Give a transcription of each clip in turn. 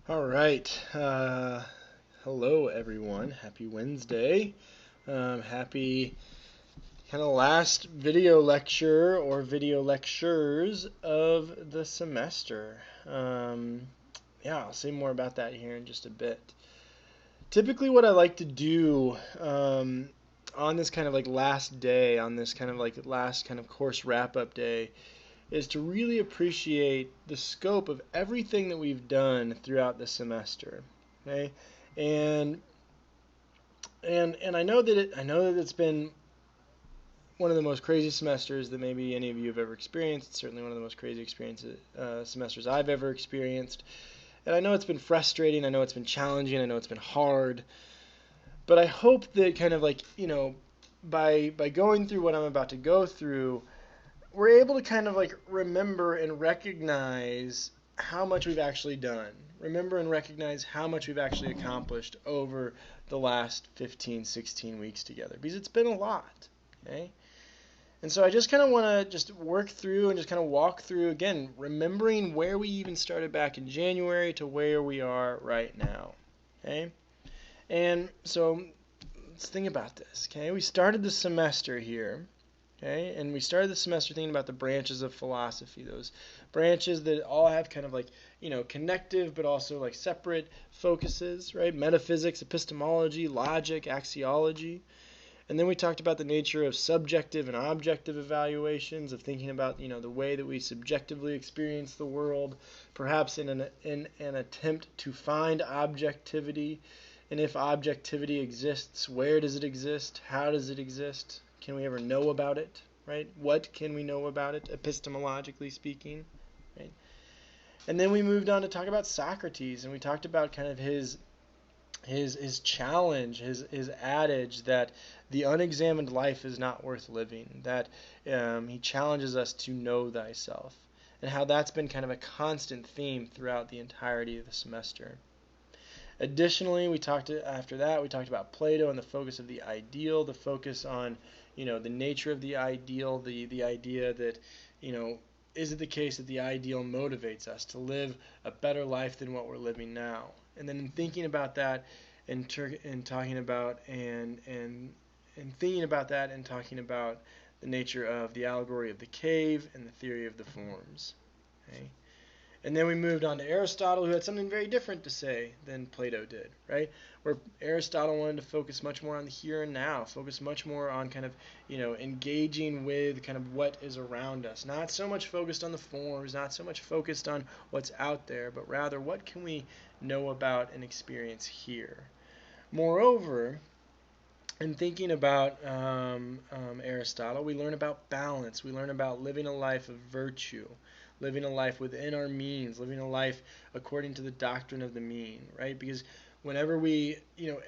All right. Hello, everyone. Happy Wednesday. Happy kind of last video lecture or video lectures of the semester. Yeah, I'll say more about that here in just a bit. Typically, what I like to do on this kind of like last day, on this kind of like last kind of course wrap up day, is to really appreciate the scope of everything that we've done throughout the semester. Okay, and and I know that it's been one of the most crazy semesters that maybe any of you have ever experienced. It's certainly one of the most crazy semesters I've ever experienced. And I know it's been frustrating. I know it's been challenging. I know it's been hard. But I hope that kind of like by going through what I'm about to go through, we're able to kind of like remember and recognize how much we've actually done. Remember and recognize how much we've actually accomplished over the last 15, 16 weeks together, because it's been a lot. Okay? And so I just kind of want to just work through and just kind of walk through again, remembering where we even started back in January to where we are right now. Okay? And so let's think about this. Okay? We started the semester here. Okay, and we started the semester thinking about the branches of philosophy, those branches that all have kind of like, connective but also like separate focuses, right? Metaphysics, epistemology, logic, axiology. And then we talked about the nature of subjective and objective evaluations, of thinking about, the way that we subjectively experience the world, perhaps in an attempt to find objectivity. And if objectivity exists, where does it exist? How does it exist? Can we ever know about it, right? What can we know about it, epistemologically speaking, right? And then we moved on to talk about Socrates, and we talked about kind of his challenge, his adage that the unexamined life is not worth living, that he challenges us to know thyself, and how that's been kind of a constant theme throughout the entirety of the semester. Additionally, after that we talked about Plato and the focus of the ideal, the focus on the nature of the ideal, the idea that is it the case that the ideal motivates us to live a better life than what we're living now? And then in thinking about that and talking about and thinking about that and talking about the nature of the allegory of the cave and the theory of the forms. Okay? And then we moved on to Aristotle, who had something very different to say than Plato did, right? Where Aristotle wanted to focus much more on the here and now, focus much more on kind of, engaging with kind of what is around us. Not so much focused on the forms, not so much focused on what's out there, but rather what can we know about and experience here. Moreover, in thinking about Aristotle, we learn about balance. We learn about living a life of virtue, living a life within our means, living a life according to the doctrine of the mean, right? Because whenever we,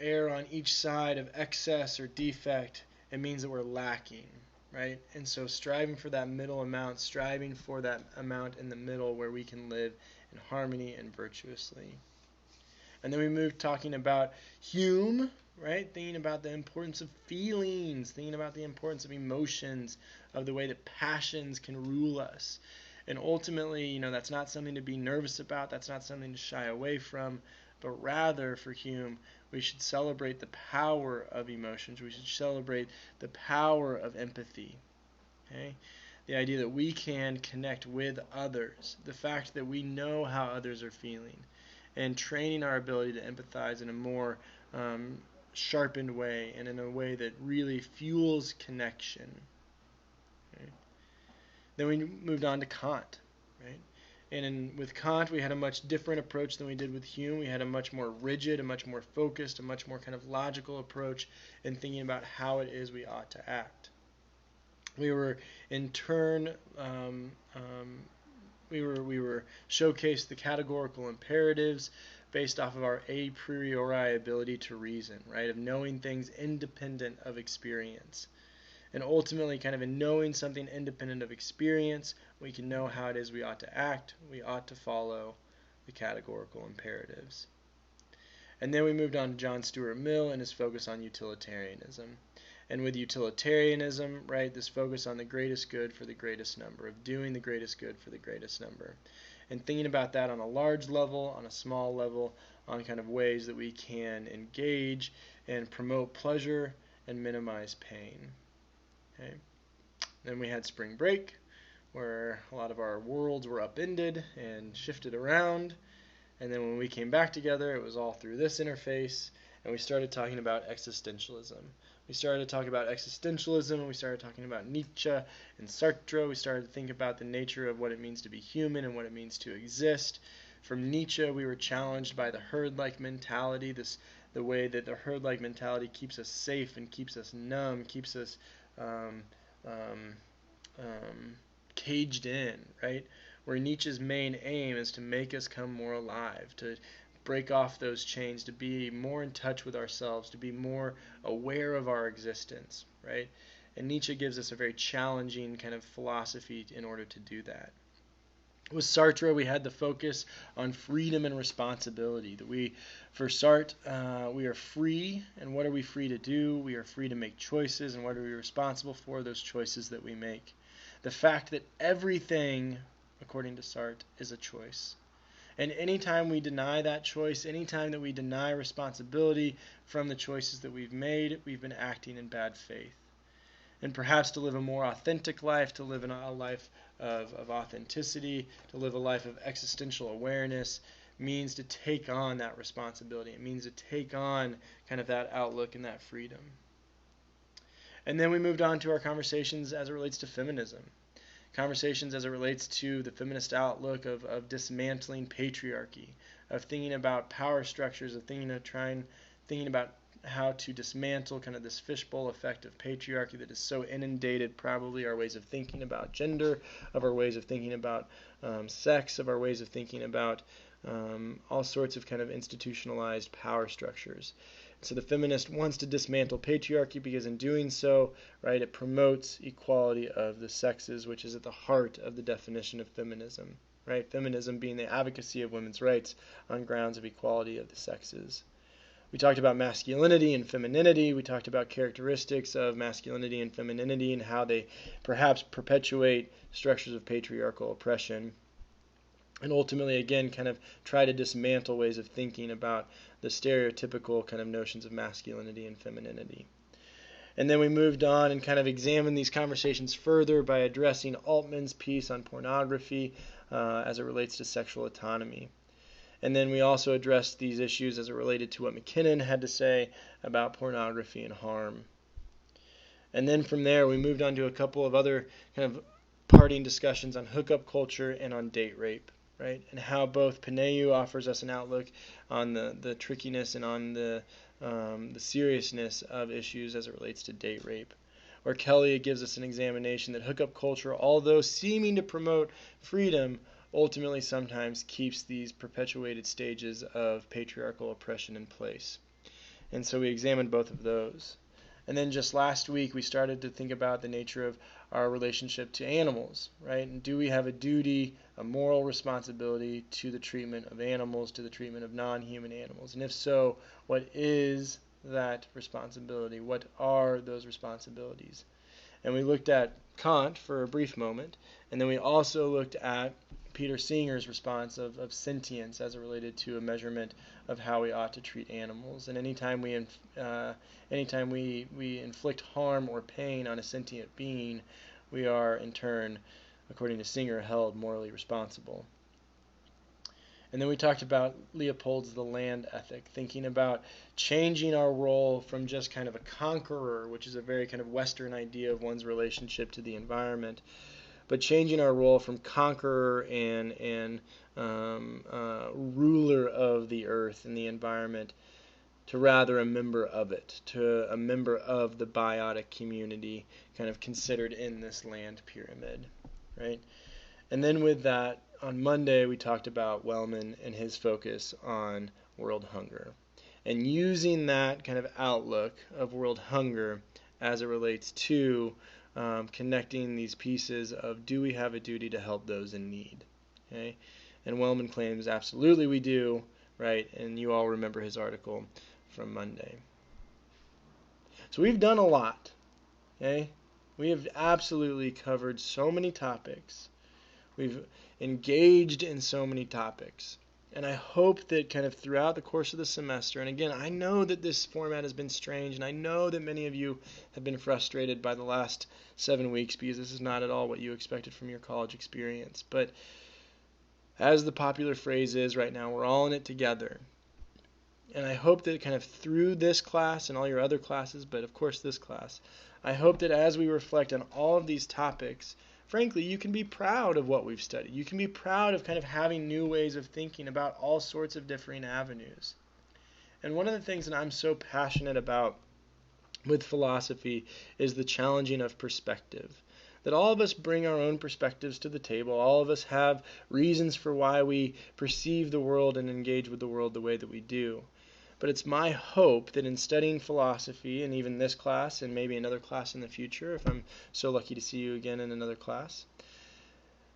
err on each side of excess or defect, it means that we're lacking, right? And so striving for that middle amount, striving for that amount in the middle where we can live in harmony and virtuously. And then we moved talking about Hume, right? Thinking about the importance of feelings, thinking about the importance of emotions, of the way that passions can rule us. And ultimately, that's not something to be nervous about, that's not something to shy away from, but rather for Hume, we should celebrate the power of emotions. We should celebrate the power of empathy. Okay? The idea that we can connect with others, the fact that we know how others are feeling, and training our ability to empathize in a more sharpened way and in a way that really fuels connection. Okay? Then we moved on to Kant, right? And with Kant, we had a much different approach than we did with Hume. We had a much more rigid, a much more focused, a much more kind of logical approach in thinking about how it is we ought to act. We were in turn we were showcased the categorical imperatives based off of our a priori ability to reason, right? Of knowing things independent of experience. And ultimately, kind of in knowing something independent of experience, we can know how it is we ought to act. We ought to follow the categorical imperatives. And then we moved on to John Stuart Mill and his focus on utilitarianism. And with utilitarianism, right, this focus on the greatest good for the greatest number, of doing the greatest good for the greatest number. and thinking about that on a large level, on a small level, on kind of ways that we can engage and promote pleasure and minimize pain. Okay. Then we had spring break, where a lot of our worlds were upended and shifted around. And then when we came back together, it was all through this interface, and we started talking about existentialism. We started to talk about existentialism, and we started talking about Nietzsche and Sartre. We started to think about the nature of what it means to be human and what it means to exist. From Nietzsche, we were challenged by the herd-like mentality, the way that the herd-like mentality keeps us safe and keeps us numb, keeps us caged in, right? Where Nietzsche's main aim is to make us come more alive, to break off those chains, to be more in touch with ourselves, to be more aware of our existence, right? And Nietzsche gives us a very challenging kind of philosophy in order to do that. With Sartre, we had the focus on freedom and responsibility. For Sartre, we are free, and what are we free to do? We are free to make choices, and what are we responsible for? Those choices that we make. The fact that everything, according to Sartre, is a choice. And anytime we deny that choice, anytime that we deny responsibility from the choices that we've made, we've been acting in bad faith. And perhaps to live a more authentic life, to live a life of authenticity, to live a life of existential awareness, means to take on that responsibility. It means to take on kind of that outlook and that freedom. And then we moved on to our conversations as it relates to feminism. Conversations as it relates to the feminist outlook of dismantling patriarchy, of thinking about power structures, of thinking about how to dismantle kind of this fishbowl effect of patriarchy that is so inundated probably our ways of thinking about gender, of our ways of thinking about sex, of our ways of thinking about all sorts of kind of institutionalized power structures. So the feminist wants to dismantle patriarchy because in doing so, right, it promotes equality of the sexes, which is at the heart of the definition of feminism, right? Feminism being the advocacy of women's rights on grounds of equality of the sexes. We talked about masculinity and femininity. We talked about characteristics of masculinity and femininity and how they perhaps perpetuate structures of patriarchal oppression. And ultimately, again, kind of try to dismantle ways of thinking about the stereotypical kind of notions of masculinity and femininity. And then we moved on and kind of examined these conversations further by addressing Altman's piece on pornography as it relates to sexual autonomy. And then we also addressed these issues as it related to what McKinnon had to say about pornography and harm. And then from there, we moved on to a couple of other kind of parting discussions on hookup culture and on date rape, right? And how both Panayu offers us an outlook on the trickiness and on the seriousness of issues as it relates to date rape. Or Kelly gives us an examination that hookup culture, although seeming to promote freedom, ultimately sometimes keeps these perpetuated stages of patriarchal oppression in place. And so we examined both of those. And then just last week we started to think about the nature of our relationship to animals, right? And do we have a duty, a moral responsibility to the treatment of animals, to the treatment of non-human animals? And if so, what is that responsibility? What are those responsibilities? And we looked at Kant for a brief moment, and then we also looked at Peter Singer's response of sentience as it related to a measurement of how we ought to treat animals. And anytime we inflict harm or pain on a sentient being, we are in turn, according to Singer, held morally responsible. And then we talked about Leopold's The Land Ethic, thinking about changing our role from just kind of a conqueror, which is a very kind of Western idea of one's relationship to the environment, but changing our role from conqueror and ruler of the earth and the environment to rather a member of it, to a member of the biotic community kind of considered in this land pyramid, right? And then with that, on Monday, we talked about Wellman and his focus on world hunger, and using that kind of outlook of world hunger as it relates to connecting these pieces of, do we have a duty to help those in need? Okay, and Wellman claims absolutely we do, right? And you all remember his article from Monday. So we've done a lot. Okay, we have absolutely covered so many topics. engaged in so many topics. And I hope that kind of throughout the course of the semester, and again, I know that this format has been strange, and I know that many of you have been frustrated by the last 7 weeks because this is not at all what you expected from your college experience. But as the popular phrase is right now, we're all in it together. And I hope that kind of through this class and all your other classes, but of course this class, I hope that as we reflect on all of these topics, frankly, you can be proud of what we've studied. You can be proud of kind of having new ways of thinking about all sorts of different avenues. And one of the things that I'm so passionate about with philosophy is the challenging of perspective. That all of us bring our own perspectives to the table. All of us have reasons for why we perceive the world and engage with the world the way that we do. But it's my hope that in studying philosophy, and even this class and maybe another class in the future, if I'm so lucky to see you again in another class,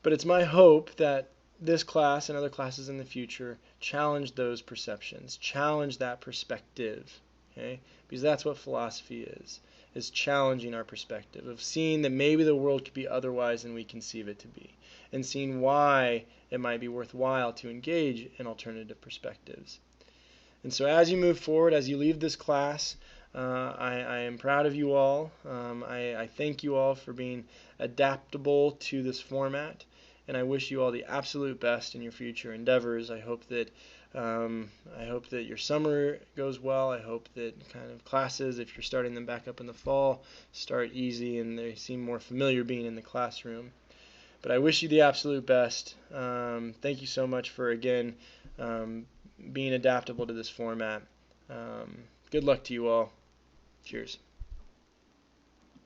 but it's my hope that this class and other classes in the future challenge those perceptions, challenge that perspective, okay? Because that's what philosophy is challenging our perspective, of seeing that maybe the world could be otherwise than we conceive it to be, and seeing why it might be worthwhile to engage in alternative perspectives. And so as you move forward, as you leave this class, I am proud of you all. I thank you all for being adaptable to this format, and I wish you all the absolute best in your future endeavors. I hope that your summer goes well. I hope that kind of classes, if you're starting them back up in the fall, start easy and they seem more familiar being in the classroom. But I wish you the absolute best. Thank you so much for, again, being adaptable to this format. Good luck to you all. Cheers.